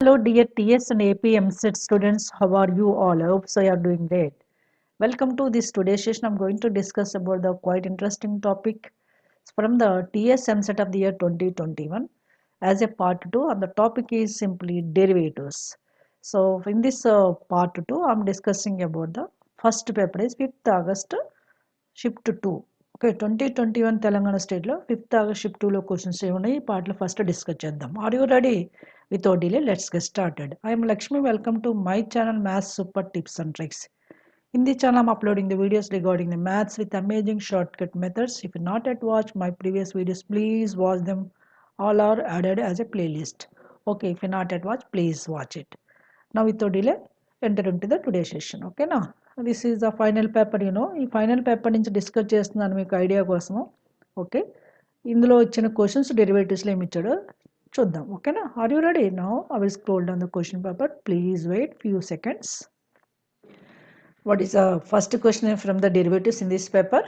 Hello dear TS and AP Eamcet students, how are you all? I hope so you are doing great. Welcome to this today's session. I'm going to discuss about the quite interesting topic from the TS Eamcet of the year 2021 as a part 2, and the topic is simply derivatives. So in this part 2, I'm discussing about the first paper is 5th August shift 2. Okay, 2021 Telangana state lo 5th August shift 2 లో questions ఏమున్నాయి ఈ పార్ట్లో first discuss చేద్దాం. Are you ready? Without delay, let's get started. I am Lakshmi. Welcome to my channel Maths Super Tips and Tricks. In this channel, I am uploading the videos regarding the maths with amazing shortcut methods. If you not yet watched my previous videos, please watch them. All are added as a playlist. Okay, if you not yet watched, please watch it. Now without delay, enter into the today's session. Okay, now this is the final paper. ఈ final paper నుంచి discuss చేస్తున్నాను మీకు idea కోసము. Okay, ఇందులో ఇచ్చిన questions డెరివేటివ్స్లో ఏమి ఇచ్చాడో చూద్దాం. ఓకేనా? Are you ready? Now I will scroll down the question paper. Please wait few seconds. What is the first question from the derivatives in this paper?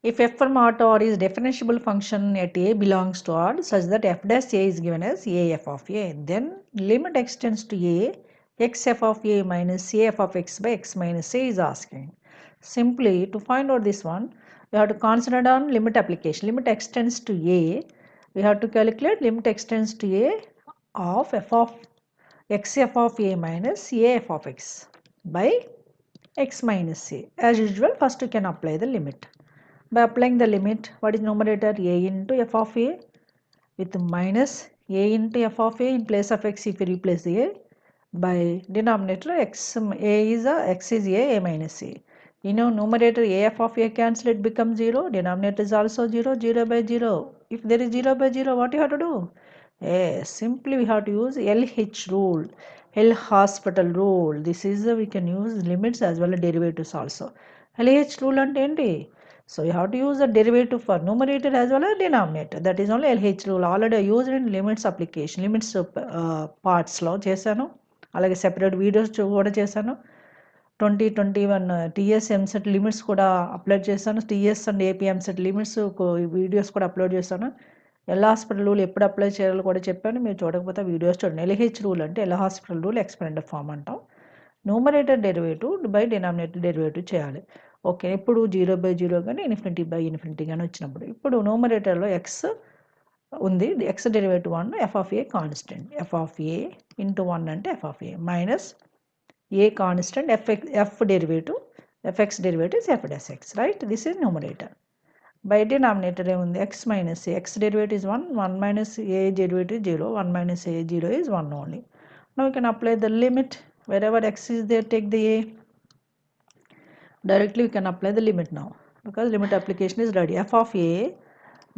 If f from R to R is differentiable function at a belongs to R such that f dash a is given as a f of a, then limit extends to a x f of a minus a f of x by x minus a is asking. Simply to find out this one, we have to concentrate on limit application. Limit extends to a, we have to calculate limit extends to a of f of x f of a minus a f of x by x minus a. As usual, first you can apply the limit. By applying the limit, what is numerator? A into f of a with minus a into f of a in place of x if you replace a, by denominator x, a is x is a minus a. You know, numerator a f of a cancel, it becomes 0. Denominator is also 0, 0 by 0. If there is 0 by 0, what you have to do? Simply we have to use LH rule, L hospital rule. This is we can use limits as well as derivatives also. LH rule and enti? So you have to use the derivative for numerator as well as denominator. That is only LH rule. Already used in limits application, limits parts లో చేశాను. అలాగే separate videos కూడా చేశాను. 2021 TS EAMCET limits కూడా upload చేశాను. TS and AP EAMCET limits videos కూడా upload చేశాను. L hospital rule ఎప్పుడు అప్లై చేయాలో కూడా చెప్పాను. మీరు చూడకపోతే వీడియోస్ చూడండి. ఎల్హెచ్ రూల్ అంటే L hospital rule expanded form అంటాం. Numerator derivative by denominator derivative చేయాలి. ఓకే, ఇప్పుడు 0 by 0 కానీ ఇన్ఫినిటీ బై ఇన్ఫినిటీ కానీ వచ్చినప్పుడు ఇప్పుడు న్యూమరేటర్లో ఎక్స్ ఉంది, x derivative 1, f of a constant, f of a into 1 అంటే f of a minus a constant f derivative f x derivative f dash x, right? This is numerator. By denominator ఏముంది? x minus a, x derivative is 1, 1 minus a derivative 0, 1 minus a 0 is 1 only. Now we can apply the limit. Wherever x is there, take the a. Directly we can apply the limit now because limit application is ready. F of a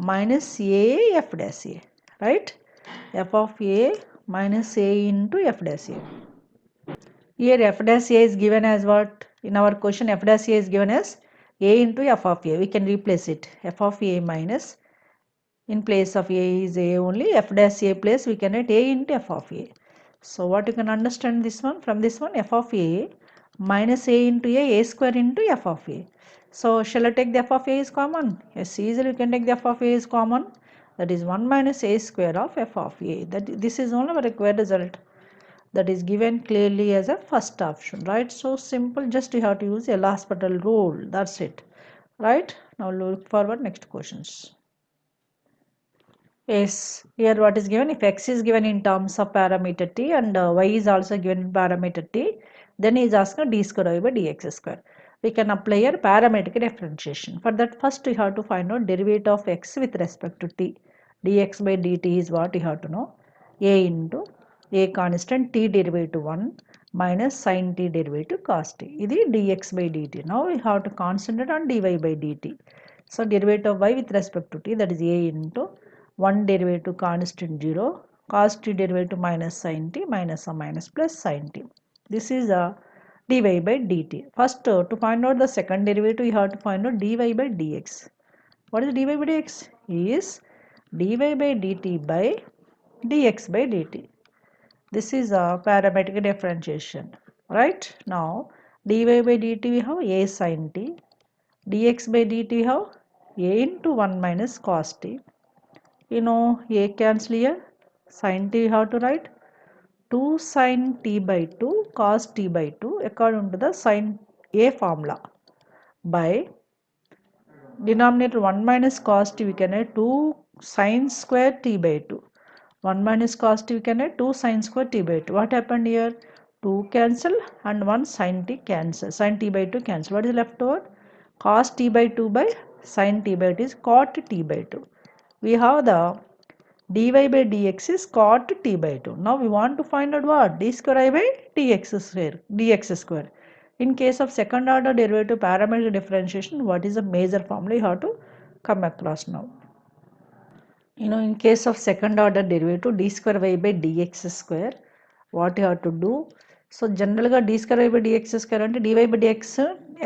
minus a f dash a, right? F of a minus a into f dash a. Here f dash a is given as what? In our question f dash a is given as a into f of a. We can replace it. F of a minus, in place of a is a only, f dash a place we can write a into f of a. So what you can understand this one? From this one, f of a minus a into a square into f of a. So shall I take the f of a is common? Yes, easily you can take the f of a is common. That is 1 minus a square of f of a. This is only our required result. That is given clearly as a first option, right? So simple, just you have to use L hospital rule, that's it, right? Now look forward next questions. Yes, here what is given? If x is given in terms of parameter t and y is also given in parameter t, then he is asking d square y by dx square. We can apply here parametric differentiation. For that, first we have to find out derivative of x with respect to t. Dx by dt is what you have to know. A into a constant t derivative 1 minus sin t derivative cos t. This is dx by dt. Now we have to concentrate on dy by dt. So derivative of y with respect to t, that is a into 1 derivative constant 0, cos t derivative minus sin t minus or minus plus sin t. This is a dy by dt. First, to find out the second derivative, you have to find out dy by dx. What is dy by dx? Is dy by dt by dx by dt. This is a parametric differentiation, right? Now dy by dt we have a sin t, dx by dt we have a into 1 minus cos t. You know, a cancel here, sin t we have to write 2 sin t by 2 cos t by 2 according to the sin A formula by denominator 1 minus cos t we can add 2 sin square t by 2. 1 minus cos t we can add 2 sin square t by 2. What happened here? 2 cancel and 1 sin t cancel. Sin t by 2 cancel. What is left over? Cos t by 2 by sin t by 2 is cot t by 2. We have the dy by dx is cot t by 2. Now we want to find out what? D square I by dx square. In case of second order derivative parametric differentiation, what is the major formula you have to come across now? In case of second order derivative, d square y by dx square, what you have to do? So general గా d square y by dx square అంటే dy by dx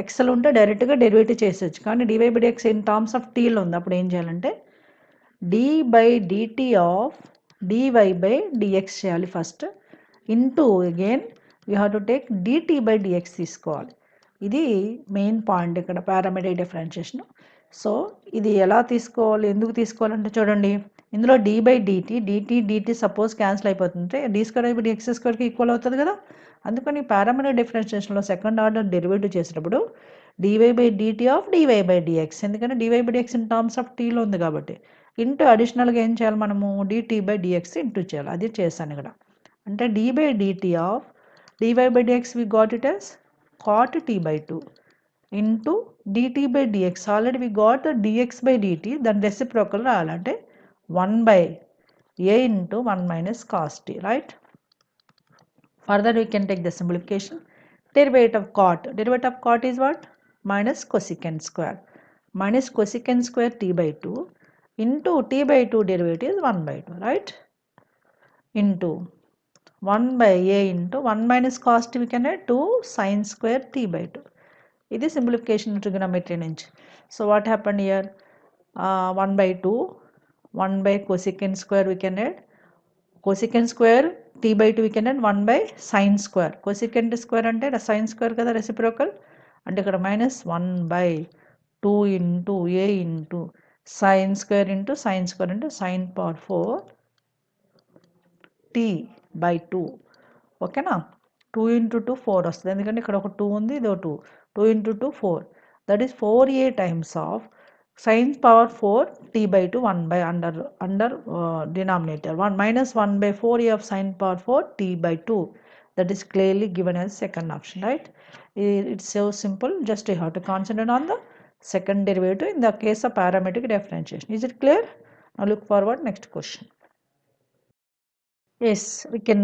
xl ఉంటే direct గా derivative చేసేయచ్చు. కానీ dy by dx in terms of t లో ఉంది. అప్పుడు ఏం చేయాలంటే d by dt of dy by dx చేయాలి first. Into again you have to take dt by dx తీసుకోవాలి. ఇది మెయిన్ పాయింట్ ఇక్కడ పారామెట్రిక్ డిఫరెన్షియేషన్. సో ఇది ఎలా తీసుకోవాలి, ఎందుకు తీసుకోవాలంటే చూడండి, ఇందులో d by dt suppose cancel అయిపోతుంటే d స్క్వేర్ బై dx స్క్వేర్కి ఈక్వల్ అవుతుంది కదా. అందుకని పారామెట్రిక్ డిఫరెన్షియేషన్లో సెకండ్ ఆర్డర్ డెరివేటివ్ చేసేటప్పుడు dy by dt of dy by dx, ఎందుకంటే dy by dx in terms of టీలో ఉంది కాబట్టి ఇంటూ అడిషనల్గా ఏం చేయాలి, మనము dt by dx ఇంటూ చేయాలి. అది చేశాను ఇక్కడ. అంటే d by dt of dy by dx we got it as cot t by 2 into dt by dx. Already we got the dx by dt, then reciprocal రాయాలంటే 1 by a into 1 minus cos t, right? Further we can take the simplification. Derivative of cot is what? Minus cosecant square. Minus cosecant square t by 2 into t by 2 derivative is 1 by 2, right? Into 1 by a into 1 minus cos t we can add 2 sin square t by 2. This is simplification trigonometry range. So what happened here? 1 by 2, 1 by cosecant square we can add. Cosecant square t by 2 we can add 1 by sin square. Cosecant square అంటే sin square కదా reciprocal. అంటే ఇక్కడ minus 1 by 2 into a into sin square into sin power 4 t by 2. ఓకేనా? 2 into 2 4 వస్తుంది. ఎందుకంటే ఇక్కడ ఒక 2 ఉంది, ఇది ఒక 2. 2 into 2 4. That is 4a times of sin power 4 t by 2 1 by under denominator 1 minus 1 by 4a of sin power 4 t by 2. That is clearly given as second option, right? It's so simple. Just you have to concentrate on the second derivative in the case of parametric differentiation. Is it clear? Now look forward next question. Yes, we can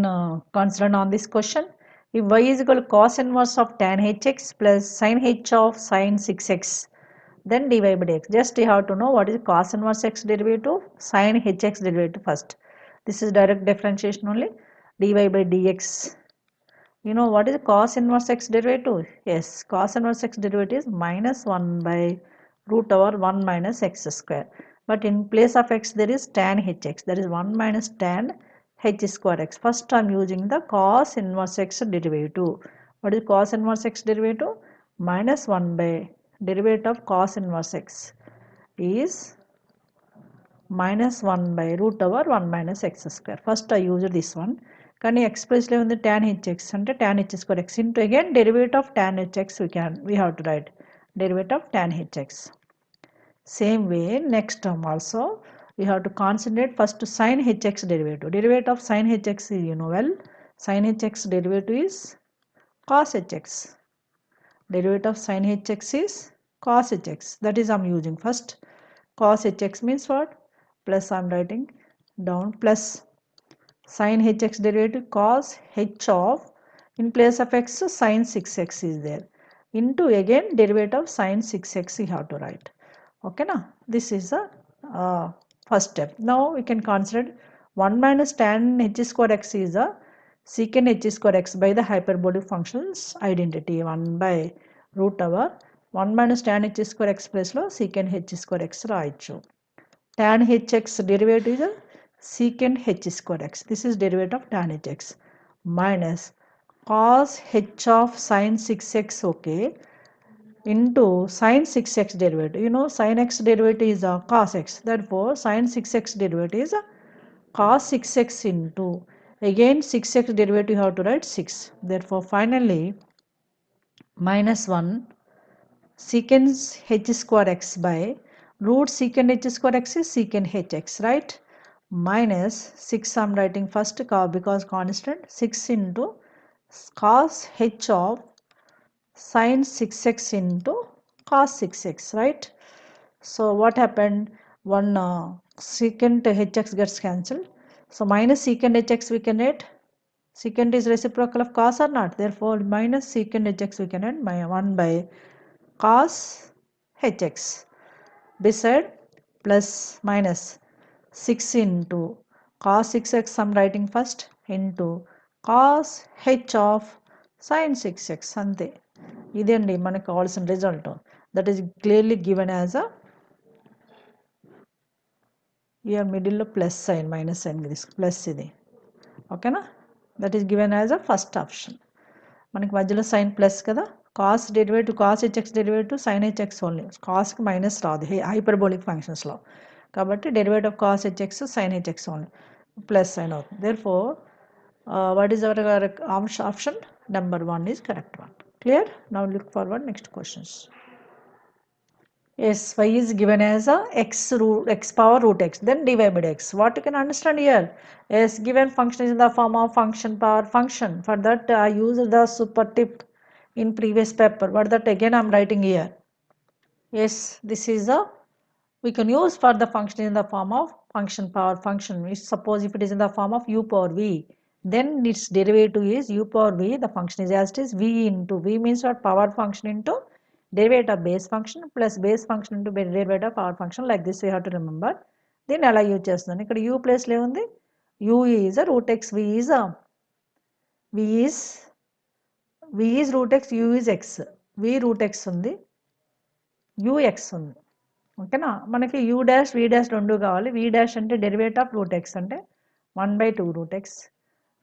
concentrate on this question. If y is equal to cos inverse of tan hx plus sin h of sin 6x, then dy by dx. Just you have to know what is cos inverse x derivative, sin hx derivative first. This is direct differentiation only. Dy by dx. You know what is cos inverse x derivative? Yes, cos inverse x derivative is minus 1 by root over 1 minus x square. But in place of x there is tan hx. That is 1 minus tan h square x. First I am using the cos inverse x derivative. What is cos inverse x derivative? Minus 1 by derivative of cos inverse x is minus 1 by root over 1 minus x square. First I used this one. Kani expressly on the tan hx ante tan h square x into again derivative of tan hx we have to write derivative of tan hx. Same way next term also we have to concentrate first to sin hx derivative. Derivative of sin hx is, you know well, sin hx derivative is cos hx. Derivative of sin hx is cos hx. That is I am using first. Cos hx means what? Plus I am writing down plus sin hx derivative cos h of, in place of x sin 6x is there, into again derivative of sin 6x you have to write. Okay na? This is the first step. Now we can consider 1 minus tan h square x is the secant h square x by the hyperbolic functions identity 1 by root over 1 minus tan h square x place lo secant h square x రాయొచ్చు. Tan hx derivative is secant h square x. This is derivative of tan hx minus cos h of sin 6x, okay, into sin 6x derivative. You know sin x derivative is cos x. Therefore sin 6x derivative is cos 6x into Again 6x derivative you have to write 6. Therefore finally minus 1 secant h square x by root secant h square x is secant hx, right? Minus 6 I'm writing first because constant 6 into cos h of sin 6x into cos 6x, right? So what happened? One secant hx gets cancelled. So minus secant hx we can add. Secant is reciprocal of cos or not? Therefore minus secant hx we can add 1 by cos hx. Beside plus minus 6 into cos 6x I'm writing first into cos h of sin 6x ante. ఇదండి మనకు కావాల్సిన result. That is clearly given as a year మిడిల్లో plus sign minus sign plus ఇది ఓకేనా. That is given as a first option. మనకి మధ్యలో sign plus కదా, cos derivative cos h x derivative sine h x only, కాస్కి మైనస్ రాదు hyperbolic ఫంక్షన్స్లో. కాబట్టి derivative of cos h x sine h x only plus sign అవుతుంది. Therefore what is our option number 1 is correct one. Clear? Now look forward next questions. Yes, y is given as a x power root x, then divided by x. What you can understand here? Yes, given function is in the form of function power function. For that I used the super tip in previous paper. What that again I am writing here. Yes, this is a we can use for the function in the form of function power function. Suppose if it is in the form of u power v, then its derivative is u power v, the function is as it is v into v means what power function into derivative of base function plus base function into derivative of power function, like this we have to remember. Then ఎలా use చేస్తున్నాను ఇక్కడ u place లో ఉంది, u is a root x, v is root x, u is x, v root x ఉంది, u x ఉంది ఓకేనా. మనకి u dash v dash రెండు కావాలి. v డాష్ అంటే డెరివేటివ్ ఆఫ్ రూట్ x అంటే 1/2 రూట్ x,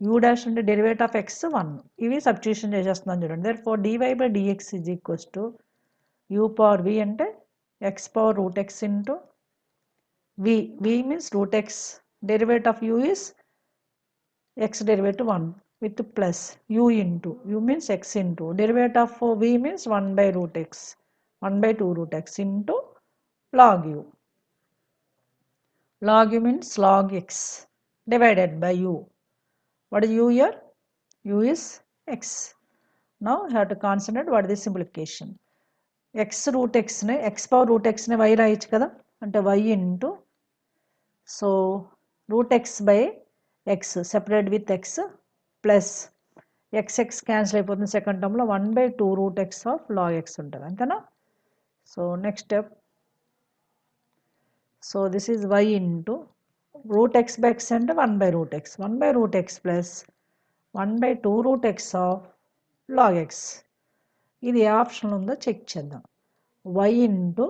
u డాష్ అంటే derivative of x 1. ఇవి సబ్స్టిట్యూషన్ చేసేస్తున్నాను చూడండి. Therefore dy by dx is equals to u power v అంటే x power root x into v means root x, derivative of u is x derivative 1 with plus u into u means x into derivative of v means 1 by root x 1/2 root x into log u. Log u means log x divided by u. What is u here? U is x. Now you have to concentrate what is the simplification. X root x ne x power root x ne y రాయొచ్చు కదా, అంటే y into so root x by x separate with x plus x cancel అయిపోతుంది second టర్మ్లో 1/2 root x of log x ఉంటుంది అంతేనా. So next step, so this is y into root x by x అంటే 1/root x, 1/root x plus 1/2 root x of log x. ఇది ఏ option ఉందో check చేద్దాం. y into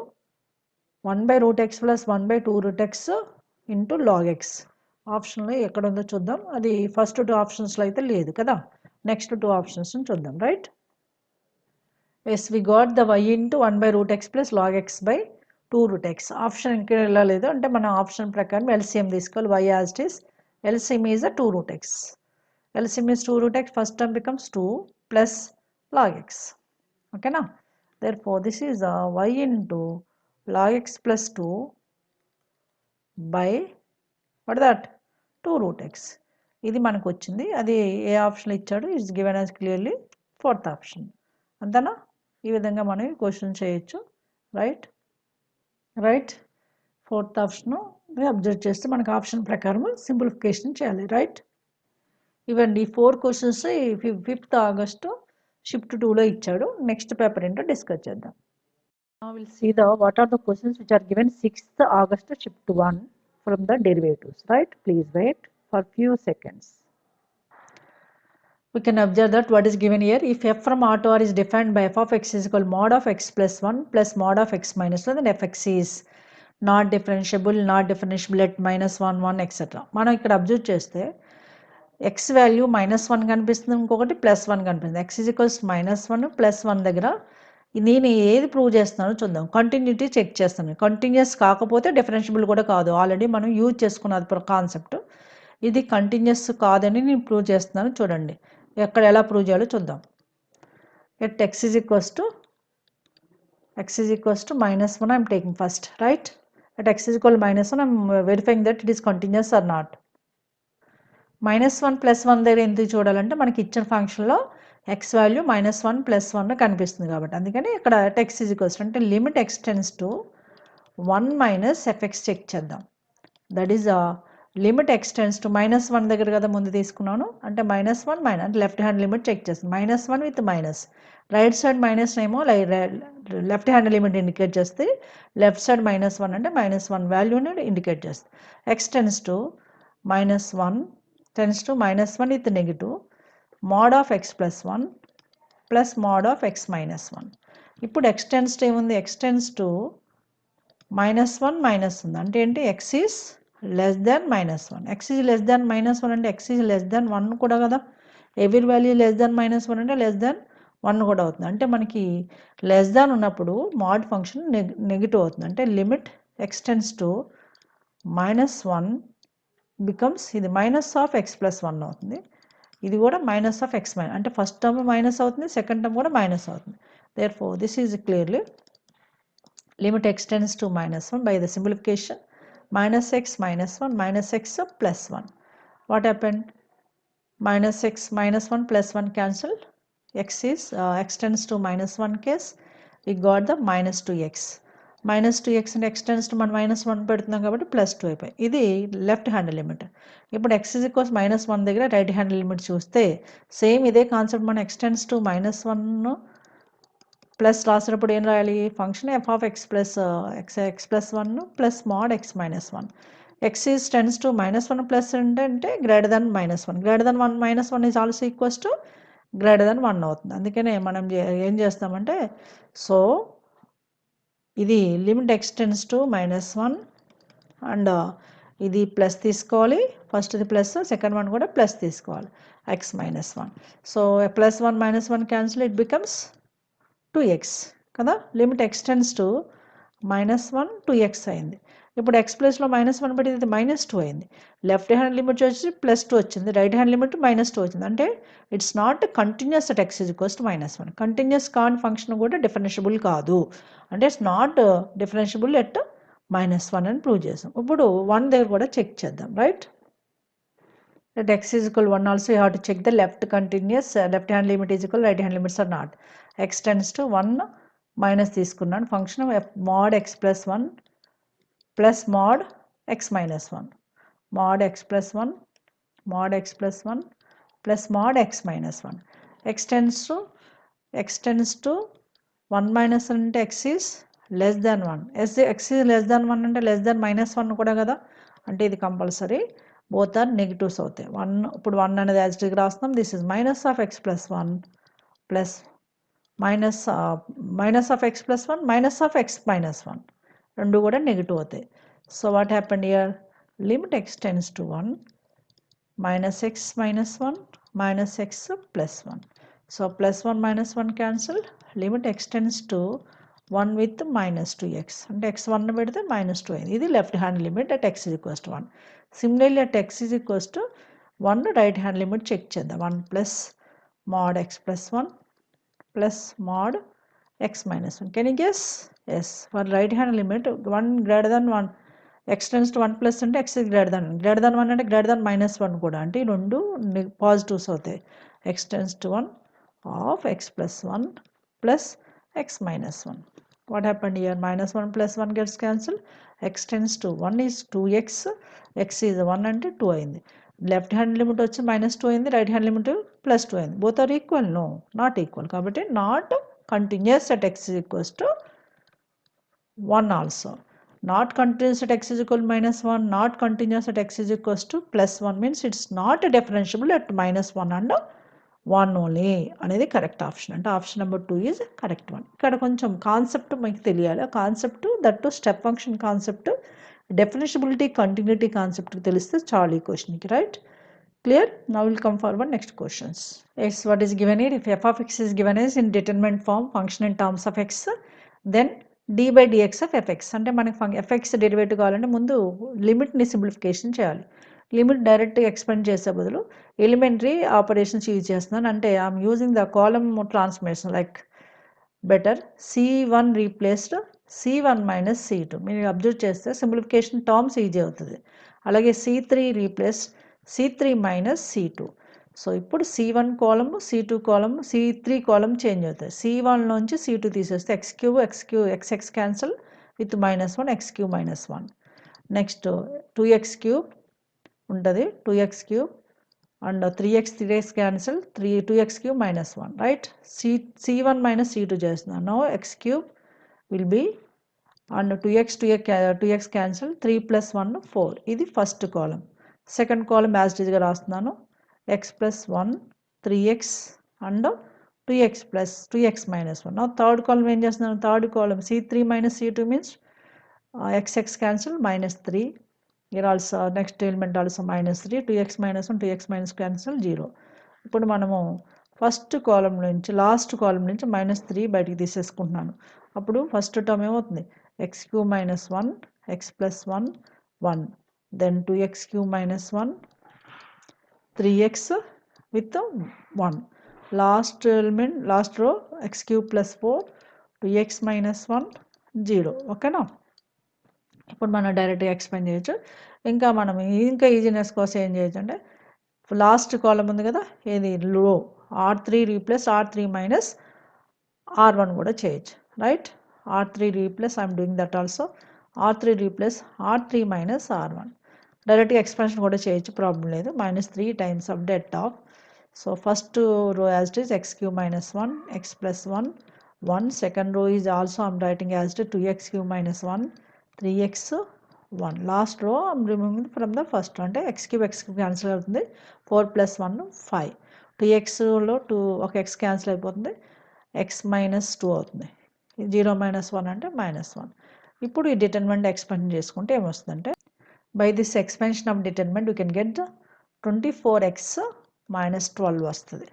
1/root x plus 1/2 root x into log x ఆప్షన్లో ఎక్కడ ఉందో చూద్దాం. అది first 2 ఆప్షన్స్లో అయితే లేదు కదా, నెక్స్ట్ 2 ఆప్షన్స్ చూద్దాం. Right, yes we got the y into 1/root x plus log x by 2 root x. Option ఇంకా వెళ్ళలేదు అంటే మన ఆప్షన్ ప్రకారం ఎల్సిఎం తీసుకోవాలి. y as it is, LCM is a 2 root x. LCM is 2 root x, first term becomes 2 plus log x. Okay na? Therefore this is y into log x plus 2 by what is that 2 root x. ఇది మనకు వచ్చింది. అది ఏ option ఇచ్చాడు, it's given as clearly fourth option. అంతేనా? ఈ విధంగా మనం question చేయొచ్చు. రైట్ ఫోర్త్ ఆప్షన్ అబ్జర్వ్ చేస్తే మనకు ఆప్షన్ ప్రకారం సింప్లిఫికేషన్ చేయాలి. రైట్, ఇవ్వండి 4 క్వశ్చన్స్ 5th ఆగస్టు షిఫ్ట్ 2లో ఇచ్చాడు. నెక్స్ట్ పేపర్ ఏంటో డిస్కస్ చేద్దాం. Now we'll see what are the questions which are given 6th August shift 1 from the derivatives. Right, please wait for few seconds. We can observe that what is given here, if f from R to R is defined by f of x is equal mod of x plus 1 plus mod of x minus 1, then fx is not differentiable at minus 1 1 etc. మనం ఇక్కడ observe చేస్తే x value -1 కనిపిస్తుంది, ఇంకొకటి +1 కనిపిస్తుంది. x is equals -1 +1 దగ్గర నేను ఏది prove చేస్తున్నానో చూద్దాం. కంటిన్యూటీ చెక్ చేస్తాను. కంటిన్యూస్ కాకపోతే డిఫరెన్షియబుల్ కూడా కాదు, ఆల్రెడీ మనం యూజ్ చేసుకున్నది కాన్సెప్ట్. ఇది కంటిన్యూస్ కాదని నేను ప్రూవ్ చేస్తున్నాను చూడండి. ఎక్కడ ఎలా ప్రూవ్ చేయాలో చూద్దాం. At x is equals to -1 I'm taking first, right? At x is equal to -1 I'm verifying that it is continuous or not. -1 + 1 దగ్గర ఎందుకు చూడాలంటే మనకి ఇచ్చిన ఫంక్షన్లో x వాల్యూ -1 + 1 కనిపిస్తుంది కాబట్టి, అందుకని ఇక్కడ at x is equals to అంటే limit x tends to 1 - fx check చేద్దాం. That is limit x tends to -1 దగ్గర కదా ముందు తీసుకున్నాను, అంటే -1 అంటే లెఫ్ట్ హ్యాండ్ లిమిట్ చెక్ చేస్తాను. -1 with minus, right side minus ఏమో లెఫ్ట్ హ్యాండ్ లిమిట్ ఇండికేట్ చేస్తే, లెఫ్ట్ సైడ్ -1 అంటే -1 వాల్యూని ఇండికేట్ చేస్తుంది. x tends to -1 with negative mod of x plus 1 plus mod of x minus 1. ఇప్పుడు x tends to ఏముంది, x tends to -1 minus ఉంది అంటే ఏంటి, x is less than -1. x is less than -1 అంటే x is less than 1 కూడా కదా. ఎవరి value less than -1 అంటే less than 1 కూడా అవుతుంది. అంటే మనకి లెస్ దాన్ ఉన్నప్పుడు మోడ్ ఫంక్షన్ నెగిటివ్ అవుతుంది. అంటే limit x tends to -1 becomes ఇది మైనస్ ఆఫ్ x ప్లస్ 1 అవుతుంది. ఇది కూడా మైనస్ ఆఫ్ x మైనస్, అంటే ఫస్ట్ టర్మ్ మైనస్ అవుతుంది, సెకండ్ టర్మ్ కూడా మైనస్ అవుతుంది. Therefore this is clearly limit x tends to -1 by the simplification -x -1 -x plus 1. What happened? -x -1 plus 1 cancelled. X tends to -1 case, we got the -2x. -2x and x tends to -1 పెడుతున్నాం కాబట్టి +2 అయిపోయి. ఇది left hand limit. ఇప్పుడు x is equals -1 దగ్గర right hand limit చూస్తే same ఇదే concept. మనం x tends to -1 plus రాసినప్పుడు ఏం రాయాలి, function f of x plus x plus 1 plus mod x minus 1. x is tends to -1 plus అంటే greater than -1, greater than 1 -1 is also equals to greater than 1 అవుతుంది. అందుకనే మనం ఏం చేస్తామంటే, సో ఇది limit x tends to -1 and ఇది plus తీసుకోవాలి, first ఇది ప్లస్, సెకండ్ వన్ కూడా ప్లస్ తీసుకోవాలి, x -1. So +1 -1 cancel, it becomes 2x కదా. Limit x tends to -1 2x అయింది. ఇప్పుడు x ప్లస్లో -1 పెట్టి ఇది -2 అయింది. లెఫ్ట్ హ్యాండ్ లిమిట్ వచ్చి +2 వచ్చింది, రైట్ హ్యాండ్ లిమిట్ -2 వచ్చింది. అంటే it's not continuous at x is equals to -1. Continuous కాని ఫంక్షన్ కూడా డిఫరెన్షియబుల్ కాదు, అంటే ఇట్స్ నాట్ డిఫరెన్షియబుల్ ఎట్ -1 అని ప్రూవ్ చేసాం. ఇప్పుడు 1 దగ్గర కూడా చెక్ చేద్దాం, right. At x is equal 1 also you have to check the left continuous, left hand limit is equal, right hand limits are not. X tends to 1 minus తీసుకున్నాను, function mod x plus 1 plus mod x minus 1, mod x plus 1 mod x plus 1 plus mod x minus 1. x tends to 1 minus అంటే x is less than 1. x is less than 1 అంటే less than -1 కూడా కదా, అంటే ఇది compulsory both are negatives అవుతాయి. 1 ఇప్పుడు 1 అనేది as it is రాస్తున్నాం. This is minus of x plus 1 plus minus of x plus 1 minus of x minus 1, రెండు కూడా నెగిటివ్ అవుతాయి. So what happened here, limit x tends to 1 -x -1 -x plus 1. So +1 -1 cancel, limit x tends to 1 with -2x అంటే x 1 పెడితే -2 అయింది. ఇది left hand limit at x is equals to 1. Similarly at x is equals to 1 right hand limit check చేద్దాం. 1 plus mod x plus 1 plus mod x minus 1. Can you guess? Yes, for right hand limit 1 greater than 1, x tends to 1 plus అంటే x is greater than 1 అంటే greater than -1 కూడా, అంటే ఈ రెండు positives అవుతాయి. x tends to 1 of x plus 1 plus x minus 1. What happened here, -1 plus 1 gets cancelled, x tends to 1 is 2x, x is 1 అంటే 2 అయింది. Left hand limit వచ్చి -2 అయింది, రైట్ హ్యాండ్ లిమిట్ +2 అయింది. Both are equal, no not equal, కాబట్టి not continuous at x is equals to 1 also. Not continuous at x is equal to -1, not continuous at x is equals to +1 means it's not differentiable at -1 and 1 only అనేది correct option. అంటే option number 2 is correct one. ఇక్కడ కొంచెం concept మీకు తెలియాలి. ఆ concept that step function concept, differentiability continuity concept తెలిస్తే చాలు ఈ క్వశ్చన్కి, right. Clear? Now will come forward next questions. X what is given it, if f of x is given as in determinant form function in terms of x, then d/dx of fx. అంటే మనకి fx derivative కావాలంటే ముందు లిమిట్ని simplification చేయాలి. Limit డైరెక్ట్గా expand చేసే బదులు elementary operations use చేస్తున్నాను. అంటే I'm using the column transformation like better C1 replaced C1 minus C2. మీరు అబ్జర్వ్ చేస్తే సింప్లిఫికేషన్ టర్మ్స్ ఈజీ అవుతుంది. అలాగే C3 replace C3 minus C2. So ఇప్పుడు C1 column C2 column C3 column change అవుతాయి. C1 నుంచి C2 తీసేస్తే x cancel with -1 x³ -1. Next 2x cube ఉంటుంది, 2x cube and 3x cancel 2x³ -1, right? C1 minus C2 చేస్తున్నాను. Now x³ will be and 2x cancel 3 plus 1 4. ఇది first column. Second column as it ఈస్గా రాస్తున్నాను. x plus 1 3x and 2x minus 1. Now third కాలం ఏం చేస్తున్నాను? Third column C3 minus C2 means x cancel -3. Here also next element also -3, 2x minus 1 2x minus cancel 0. ఇప్పుడు మనము first కాలం నుంచి last కాలం నుంచి -3 బయటికి తీసేసుకుంటున్నాను. అప్పుడు ఫస్ట్ టర్మ్ ఏమవుతుంది? x³ -1 x plus 1 1, then 2x³ -1 3x with 1. Last element last row x³ plus 4 2x minus 1 0. ఓకేనా? ఇప్పుడు మనం డైరెక్ట్గా ఎక్స్పెండ్ చేయొచ్చు. ఇంకా ఈజీనెస్ కోసం ఏం చేయొచ్చు అంటే లాస్ట్ కాలం ఉంది కదా, ఏది లో R3 replace R3 minus R1 కూడా చేయొచ్చు, right? R3 replace I'm doing that also. R3 replace R3 minus R1. డైరెక్ట్గా ఎక్స్పెన్షన్ కూడా చేయొచ్చు, ప్రాబ్లం లేదు. -3 times of det of. So first row as it is x³ -1 x plus 1 1. Second row is also I'm writing as 2x³ -1 3x 1. Last row I'm removing from the first one. అంటే x³ cancel అవుతుంది. 4 plus 1 5. 2xలో 2 ఒక x cancel అయిపోతుంది, x -2 అవుతుంది. 0 - 1 అంటే -1. ఇప్పుడు ఈ determinant expand చేసుకుంటే ఏమొస్తుందంటే by this expansion of determinant you can get 24x - 12 వస్తుంది.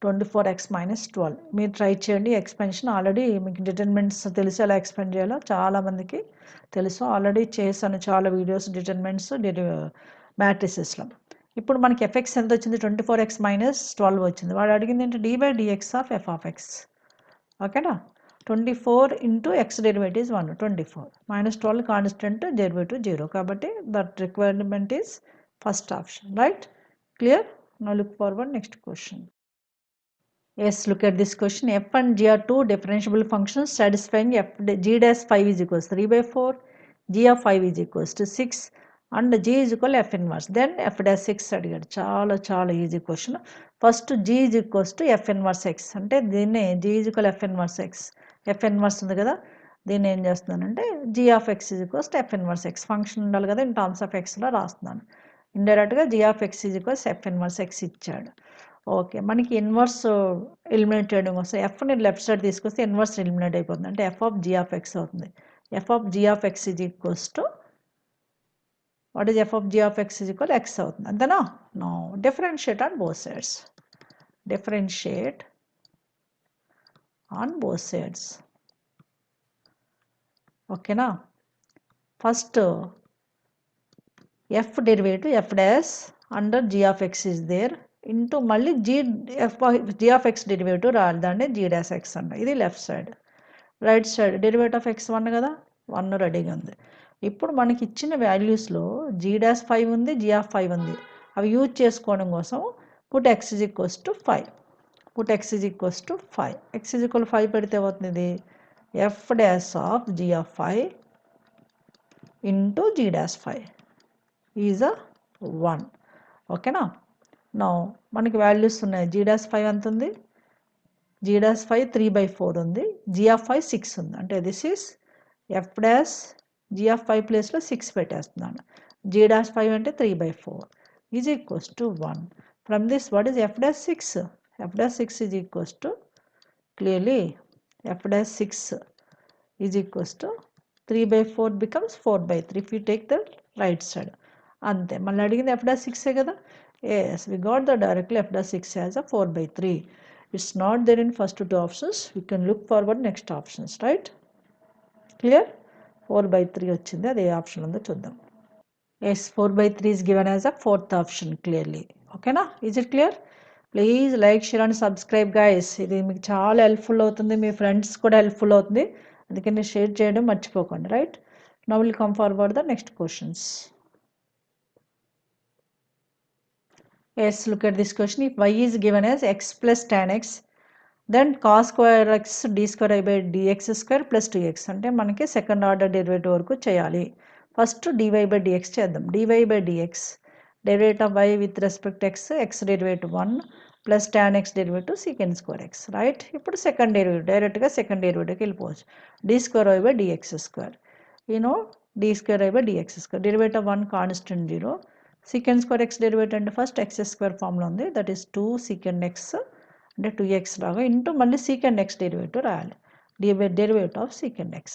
24x - 12 మీరు ట్రై చేయండి. ఎక్స్పెన్షన్ ఆల్రెడీ మీకు డిటర్మినెంట్స్ తెలిసి ఎలా ఎక్స్పెండ్ చేయాలో చాలామందికి తెలుసు, ఆల్రెడీ చేశాను చాలా వీడియోస్ డిటర్మినెంట్స్ మ్యాట్రిసెస్లో. ఇప్పుడు మనకి ఎఫ్ఎక్స్ ఎంత వచ్చింది? 24x - 12 వచ్చింది. వాడు అడిగింది ఏంటి? d/dx of f of x. ఓకేనా? 24 into x derivative 1 24 -12 constant derivative 0 కాబట్టి that requirement is first option, right? Clear? Now look forward next question. Yes, look at this question. F and g are two differentiable functions satisfying g'5 is equals to 3/4, g of 5 is equals to 6 and g is equal to f inverse. Then f'6 అడిగాడు. చాలా easy question. First g is equals to f inverse x అంటే దీన్ని g is equal to f inverse x. f inverse ఉంది కదా, దీన్ని ఏం చేస్తున్నానంటే g of x is equals to f inverse x. Function ఉండాలి కదా, ఇన్ టర్మ్స్ ఆఫ్ ఎక్స్లో రాస్తున్నాను. ఇండైరెక్ట్గా g of x is equals to f inverse x ఇచ్చాడు. ఓకే, మనకి ఇన్వర్స్ ఎలిమినేట్ చేయడం కోసం ఎఫ్ని లెఫ్ట్ సైడ్ తీసుకొస్తే ఇన్వర్స్ ఎలిమినేట్ అయిపోతుంది. అంటే f of g of x అవుతుంది. F of g of x is equals to what is f of g of x is equal x అవుతుంది. అంతేనా? No, differentiate on both sides. Differentiate on both sides. ఓకేనా? First f derivative f dash under g of x is there into మళ్ళీ g of X derivative రాయాలి, దాన్ని g'(x) అంట. ఇది left side. Right side derivative of x 1 కదా, 1 రెడీగా ఉంది. ఇప్పుడు మనకి ఇచ్చిన వాల్యూస్లో g'5 ఉంది, g(5) ఉంది. అవి యూజ్ చేసుకోవడం కోసం put x is equals to 5. Put x is equals to 5. x is equal to 5 పెడితే అవుతుంది f dash of g(5) into g'5 is 1. ఓకేనా? నో మనకి వాల్యూస్ ఉన్నాయి. g'5 ఎంత ఉంది? g'5 3/4 ఉంది, g(5) 6 ఉంది. అంటే this is f dash g(5) ప్లేస్లో 6 పెట్టేస్తున్నాను. g'5 అంటే 3/4 is equals to 1. From this what is f dash 6? f dash 6 is equals to clearly f dash 6 is equals to 3/4 becomes 4/3 if you take the right side. అంతే. మళ్ళీ అడిగింది f dash 6 కదా. Yes, we got the directly f dash 6 as a 4/3. It's not there in first two options. We can look forward next options, right? Clear? 4/3 వచ్చింది. అది ఏ option ఉందో చూద్దాం. Yes, 4 by 3 is given as a fourth option clearly. Okay na? Is it clear? Please like, share and subscribe guys. ఇది మీకు చాలా helpful అవుతుంది, మీ friends కూడా helpful అవుతుంది, అందుకని షేర్ చేయడం మర్చిపోకండి. Right, now will come forward the next questions. Yes, look at this question. If y is given as x plus tan x, then cos square x d square by dx square plus 2x అంటే మనకి second order derivative వరకు చేయాలి. First dy by dx చేద్దాం. dy by dx derivative of y with respect x, x derivative 1 plus tan x derivative secant square x. Right, ఇప్పుడు second derivative డైరెక్ట్గా second డెరివేటివ్కి వెళ్ళిపోవచ్చు. d square y by dx square, d square y by dx square, derivative 1 constant 0, secant square x derivative అంటే first x square ఫామ్లో ఉంది, that is 2 secant x అంటే 2x లాగా into మళ్ళీ secant x derivative రాయాలి, derivative of secant x.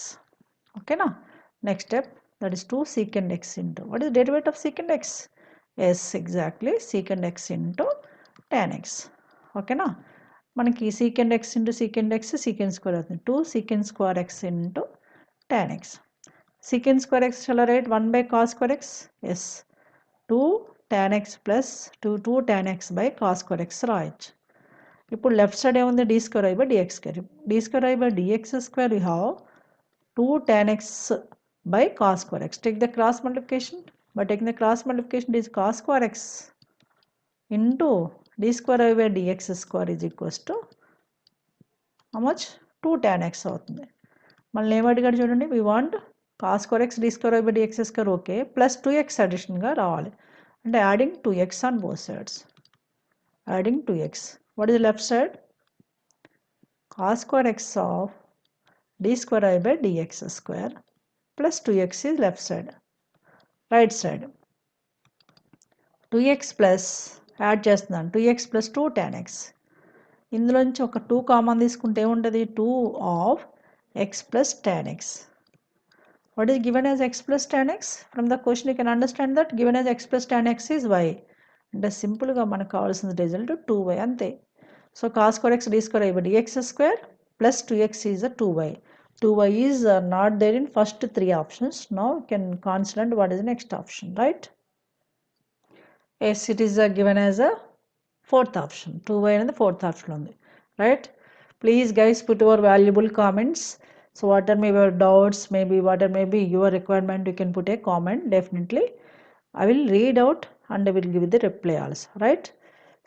ఓకేనా? Next step, that is 2 secant x into what is derivative of secant x? Yes, exactly secant x into tan x. ఓకేనా? మనకి secant x into secant x secant square అవుతుంది, 2 secant square x into tan x. secant square x చాలా right 1 by cos square x. Yes, 2 tan x plus 2 tan x by cos square x రాయొచ్చు. ఇప్పుడు left side ఏముంది, d square y by dx square. d square y by dx square we have 2 tan x by cos square x. Take the cross multiplication. By taking the cross multiplication, it is cos square x into d square y by dx square is equals to how much? 2 tan x అవుతుంది. మళ్ళీ ఏమడిగాడు చూడండి, we want cos square x d square y by dx square okay, plus 2x అడిషన్గా రావాలి, అంటే adding 2x on both sides. Adding 2x. What is the left side? Cos square x of d square y by dx square plus 2x is left side. Right side. 2x plus add చేస్తున్నాను, 2x plus 2 tan x. ఇందులో నుంచి ఒక 2 common తీసుకుంటే ఏముంటుంది, 2 of x plus tan x. What is given as x plus tan x? From the question you can understand that given as x plus tan x is y. అంటే సింపుల్గా మనకు కావాల్సిన result 2y అంతే. So cos square x d square y by dx square plus 2x is a 2y. 2y is not there in first 3 options. Now you can consider what is the next option, right? Yes, it is given as a fourth option. 2y and the fourth option only, right? Please guys put your valuable comments. So what are maybe your doubts, maybe what are maybe your requirement, you can put a comment definitely. I will read out and I will give the reply also, right?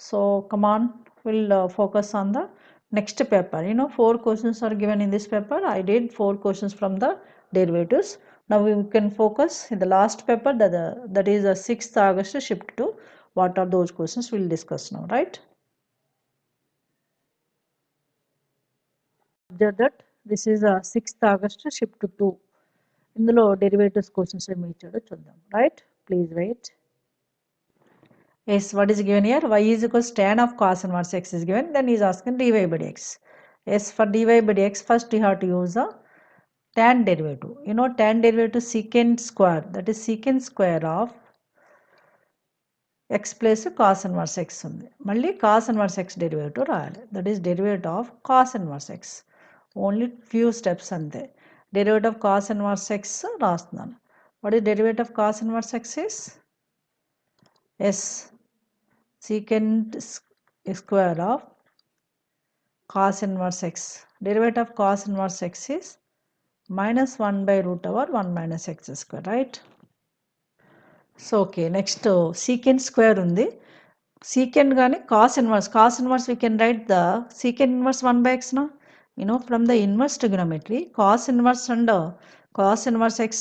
So come on, we'll focus on the next paper. 4 questions are given in this paper. I did 4 questions from the derivatives. Now we can focus in the last paper, that is 6th August shift 2. What are those questions we'll discuss now, right? That this is 6th August shift 2. ఇందులో derivatives questions ఏమి ఇచ్చాడో చూద్దాం, right? Please wait. Yes, what is given here? Y is equals tan of cos inverse x is given. Then he is asking dy by dx. Yes, for dy by dx, first you have to use a tan derivative. Tan derivative secant square. That is secant square of x plus cos inverse x ఉంది. మళ్ళీ cos inverse x derivative రాయాలి. That is derivative of cos inverse x. Only few steps అంతే. Derivative of cos inverse x రాస్తున్నాను. What is derivative of cos inverse x is? Yes, secant square of cos inverse x. Derivative of cos inverse x is minus 1 by root over 1 minus x square, right? So okay, next secant square ఉంది. Secant గాని cos inverse we can write the secant inverse 1 by x now. From the inverse trigonometry, cos inverse and cos inverse x,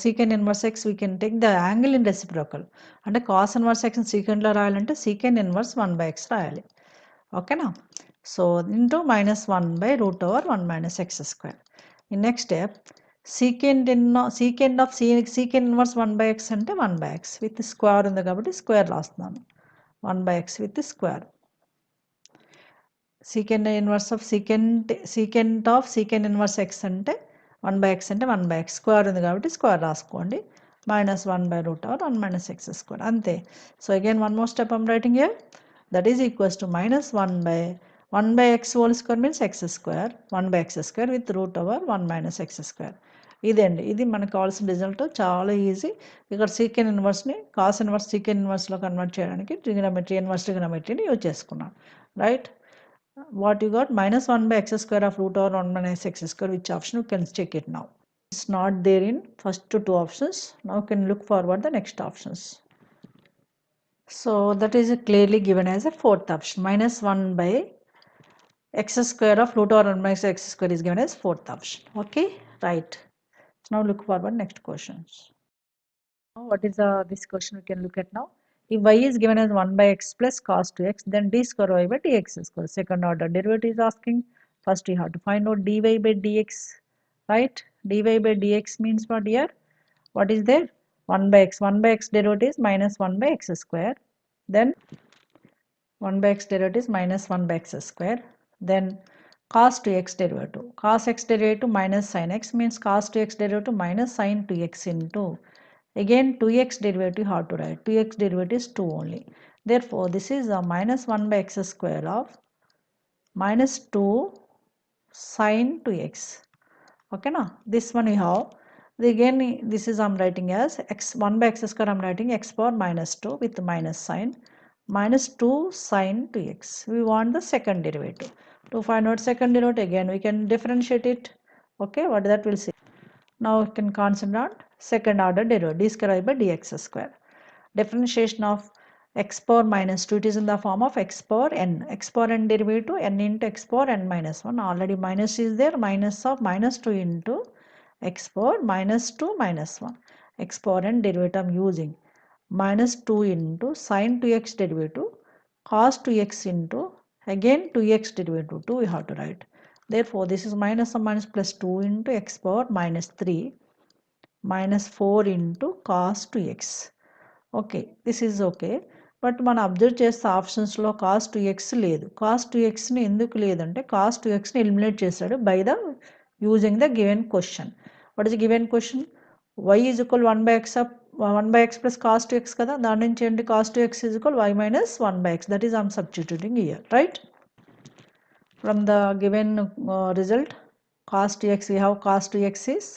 secant inverse x, we can take the angle in reciprocal. అంటే cos inverse x secant లో రాయాలంటే secant inverse 1 by x రాయాలి. ఓకేనా? So into minus 1 by root over 1 minus x square. In next step, secant of secant inverse 1 by x అంటే 1 by x with square ఉంది కాబట్టి square రాస్తున్నాను. 1 by x with square. Secant inverse of secant inverse x అంటే 1 by x అంటే 1 by x, square ఉంది కాబట్టి square రాసుకోండి, minus 1 by root over 1 minus x square అంతే. So again one more step I'm writing here, that is equals to minus 1 by x whole square means x square, 1 by x square with root over 1 minus x square. ఇదండి, ఇది మనకు కావాల్సిన result. చాలా easy. ఇక్కడ secant ఇన్వర్స్ని cos inverse secant ఇన్వర్స్లో convert చేయడానికి trigonometry inverse ట్రిగనోమెట్రీని యూజ్ చేసుకున్నాం. Right, what you got -1/x² of root over 1 minus x². Which option? You can check it now. It's not there in first two options. Now you can look forward the next options. So that is clearly given as a fourth option. -1/x² of root over 1 minus x² is given as fourth option. Okay, right. So now look forward next questions. Now what is this question we can look at now? If y is given as 1/x plus cos 2x, then d square y by dx square. Second order derivative is asking. First you have to find out dy by dx, right? Dy by dx means what here? What is there? 1/x. 1/x derivative is -1/x². Then 1/x derivative is -1/x². Then cos 2x derivative. Cos x derivative minus sin x means cos 2x derivative minus sin 2x into. Again 2x derivative how to write? 2x derivative is 2 only. Therefore, this is a -1/x² of -2 sin 2x. Okay, now this one we have. Again, this is I'm writing as x 1/x². I'm writing x power -2 with minus sign. -2 sin 2x. We want the second derivative. To find out second derivative, again we can differentiate it. Okay, what that will see. Now we can concentrate on second order derivative, d square y by dx². Differentiation of x power -2, it is in the form of x power n. X power n derivative n into x power n minus 1. Already minus is there, minus of -2 into x power -2 minus 1. X power n derivative I am using -2 into sin 2x derivative cos 2x into again 2x derivative 2 we have to write. Therefore, this is minus of minus plus 2 into x power -3 minus 4 into cos 2x. Okay, this is okay. But మనం observe చేస్తే ఆప్షన్స్లో cos 2x లేదు. Cos 2xని ఎందుకు లేదంటే cos 2xని eliminate చేశాడు by the using the given question. What is given question? y is equal 1/x plus cos 2x కదా, దాని నుంచి ఏంటి cos 2x is equal y minus 1/x. That is I'm substituting here, right? From the given result cos 2x we have cos 2x is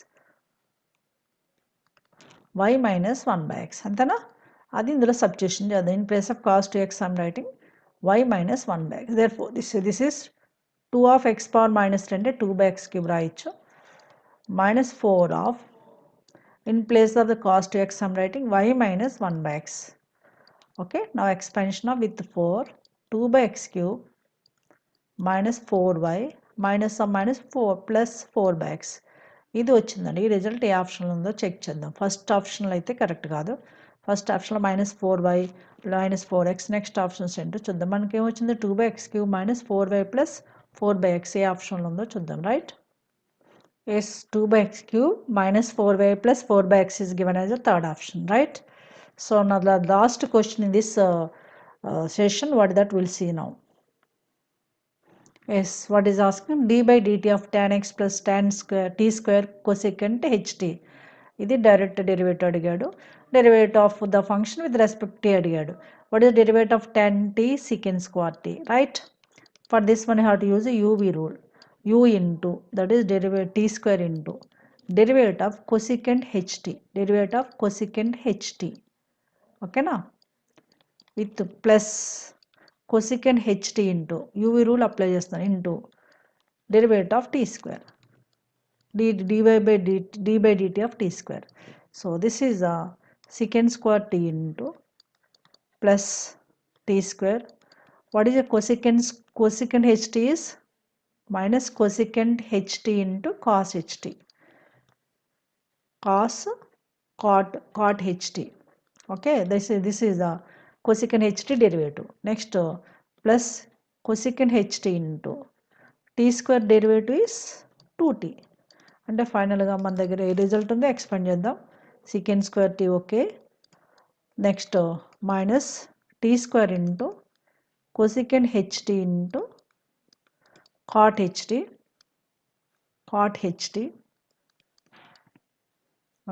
y minus 1/x. అంతేనా? అది ఇందులో substitution చేద్దాం. In place of cos 2x I'm writing y minus 1/x. therefore this is 2 of x power -3 అంటే 2/x³ రాయొచ్చు. -4 of, in place of the cos 2x I'm writing y minus 1/x. Okay, now expansion of with 4 2/x³ minus 4y minus of minus 4 plus 4/x. ఇది వచ్చిందండి. ఈ result ఏ ఆప్షన్లో ఉందో check చేద్దాం. First ఆప్షన్లో అయితే కరెక్ట్ కాదు. ఫస్ట్ ఆప్షన్లో -4y -4x. నెక్స్ట్ ఆప్షన్స్ ఏంటో చూద్దాం. మనకి ఏమొచ్చింది? 2/x³ -4y plus 4/x. ఏ ఆప్షన్లో ఉందో చూద్దాం, right? Yes, 2/x³ -4y plus 4/x is given as a third option, right? So now the last question in this session, what that we'll see now. Yes, what is asking? d by dt of tan x plus tan square t square cosecant ht. ఇది direct derivative అడిగాడు. Derivative of the function with respect t అడిగాడు. What is derivative of tan t secant square t, right? For this one you have to use the uv rule. U into, that is derivative t square into derivative of cosecant ht. Derivative of cosecant ht. Okay na? With plus cosecant ht into uv rule apply చేస్తాను into derivative of t square. dy by dt of t square. So this is a secant square t into plus t square. What is a cosecant ht is minus cosecant ht into cos ht. Cot ht. Okay, this is a cosecant ht derivative. Next plus cosecant ht into t square derivative is 2t. అంటే ఫైనల్గా మన దగ్గర ఏ result ఉందో expand చేద్దాం. secant square t, okay. Next minus t square into cosecant ht into cot ht.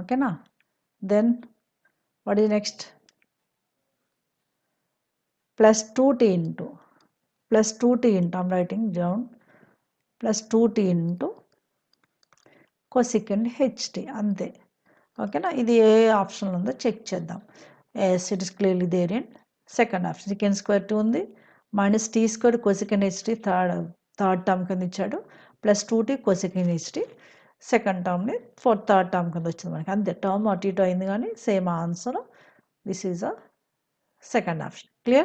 Okay na? Then what is next? Plus 2t into I'm writing down plus 2t into cosecant h t అంతే. ఓకేనా, ఇది ఏ ఆప్షన్లో ఉందో check చేద్దాం. Yes, it is clearly there in second option. Second square 2 ఉంది, minus t square cosecant h t third term కింద ఇచ్చాడు, plus 2t cosecant h t second టర్మ్ని థర్డ్ టర్మ్ కింద వచ్చింది మనకి. అంతే, టర్మ్ అటు ఇటు అయింది కానీ same answer. This is a second option. Clear?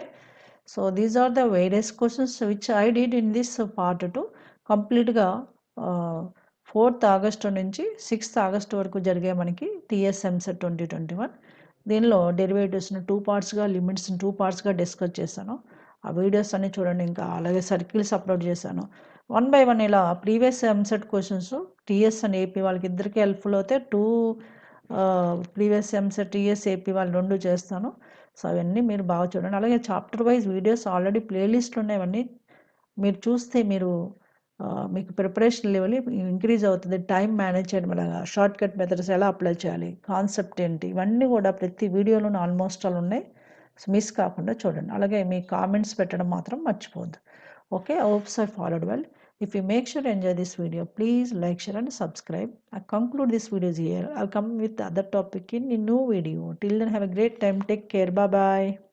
So these are the various questions which I did in this part 2. కంప్లీట్గా 4th ఆగస్టు నుంచి 6th ఆగస్టు వరకు జరిగే మనకి టీఎస్ ఎంసెట్ 2021. దీనిలో డెరివేటివ్స్ని 2 పార్ట్స్గా, లిమిట్స్ని 2 పార్ట్స్గా డిస్కస్ చేశాను. ఆ వీడియోస్ అన్ని చూడండి. ఇంకా అలాగే సర్కిల్స్ అప్లోడ్ చేశాను. 1 by 1 ఇలా previous EAMCET questions TS and AP వాళ్ళకి ఇద్దరికి హెల్ప్ఫుల్ అవుతాయి. 2 ప్రీవియస్ ఎంసెట్ టీఎస్ ఏపీ వాళ్ళు 2 చేస్తాను. సో అవన్నీ మీరు బాగా చూడండి. అలాగే చాప్టర్ వైజ్ వీడియోస్ ఆల్రెడీ ప్లేలిస్ట్లు ఉన్నాయి. అవన్నీ మీరు చూస్తే మీకు ప్రిపరేషన్ లెవెల్ ఇంక్రీజ్ అవుతుంది. టైం మేనేజ్ చేయడం, అలాగా షార్ట్ కట్ మెథడ్స్ ఎలా అప్లై చేయాలి, కాన్సెప్ట్ ఏంటి, ఇవన్నీ కూడా ప్రతి వీడియోలోనూ ఆల్మోస్ట్ ఆల్ ఉన్నాయి. మిస్ కాకుండా చూడండి. అలాగే మీ కామెంట్స్ పెట్టడం మాత్రం మర్చిపోవద్దు. Okay, I hope I followed well. If you make sure to enjoy this video, please like, share and subscribe. I conclude this video here. I'll come with the other topic in a new video. Till then, have a great time. Take care. Bye bye.